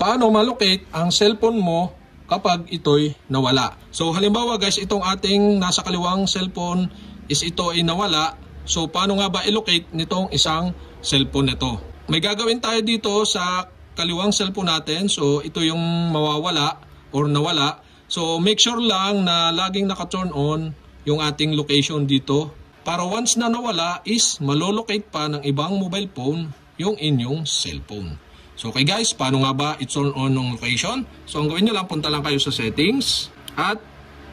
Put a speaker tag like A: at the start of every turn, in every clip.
A: paano malocate ang cellphone mo kapag ito'y nawala. So halimbawa guys, itong ating nasa kaliwang cellphone is ito ay nawala. So paano nga ba i-locate nitong isang cellphone nito? May gagawin tayo dito sa kaliwang cellphone natin. So ito yung mawawala or nawala. So make sure lang na laging naka-turn on yung ating location dito. Para once na nawala is malolocate pa ng ibang mobile phone yung inyong cellphone. So okay guys, paano nga ba i-turn on ng location? So ang gawin nyo lang, punta lang kayo sa settings at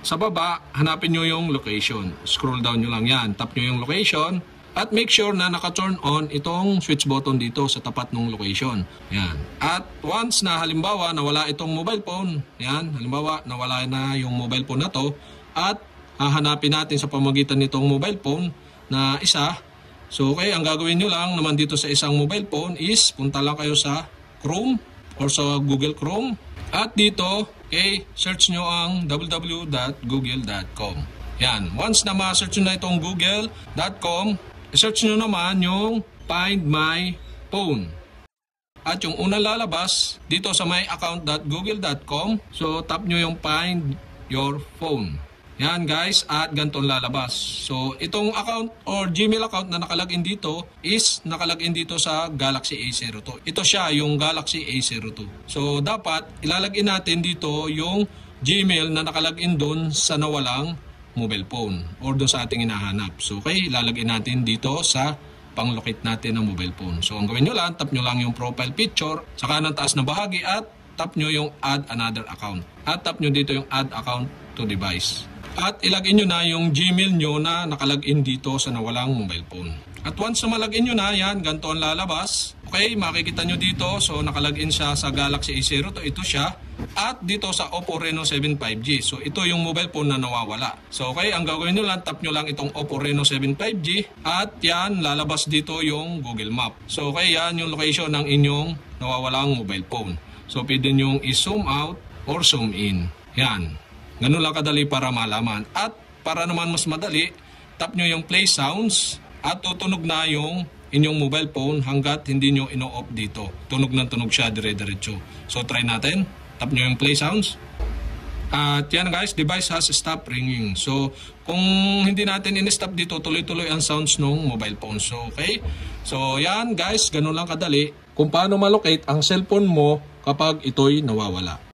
A: sa baba, hanapin nyo yung location. Scroll down nyo lang yan, tap nyo yung location at make sure na naka-turn on itong switch button dito sa tapat ng location. Yan. At once na halimbawa nawala itong mobile phone, yan, halimbawa nawala na yung mobile phone na to at hahanapin natin sa pamamagitan nitong mobile phone na isa. So okay, ang gagawin nyo lang naman dito sa isang mobile phone is punta lang kayo sa Chrome or sa Google Chrome. At dito, okay, search nyo ang www.google.com. Yan, once na ma-search nyo na itong google.com, search nyo naman yung Find My Phone. At yung unang lalabas dito sa myaccount.google.com, so tap nyo yung Find Your Phone. Yan guys, at ganitong lalabas. So itong account or Gmail account na nakalagin dito is nakalagin dito sa Galaxy A02. Ito siya, yung Galaxy A02. So dapat ilalagin natin dito yung Gmail na nakalagin doon sa nawalang mobile phone or doon sa ating hinahanap. So okay, ilalagin natin dito sa pang-locate natin ng mobile phone. So ang gawin nyo lang, tap nyo lang yung profile picture sa kanang taas na bahagi at tap nyo yung add another account. At tap nyo dito yung add account to device. At ilagin nyo na yung Gmail nyo na nakalagin dito sa nawalang mobile phone. At once na malagin nyo na, yan, ganito ang lalabas. Okay, makikita nyo dito. So nakalagin siya sa Galaxy A02. Ito siya. At dito sa Oppo Reno 7 5G. So ito yung mobile phone na nawawala. So okay, ang gagawin nyo lang, tap nyo lang itong Oppo Reno 7 5G. At yan, lalabas dito yung Google Map. So okay, yan yung location ng inyong nawawalang mobile phone. So pwede nyo i-zoom out or zoom in. Yan. Ganun lang kadali para malaman. At para naman mas madali, tap nyo yung play sounds at tutunog na yung inyong mobile phone hanggat hindi nyo ino-off dito. Tunog na tunog siya dire-diretso. So try natin. Tap nyo yung play sounds. At yan guys, device has stopped ringing. So kung hindi natin in-stop dito, tuloy-tuloy ang sounds ng mobile phone. So okay. So yan guys, ganun lang kadali kung paano malocate ang cellphone mo kapag ito'y nawawala.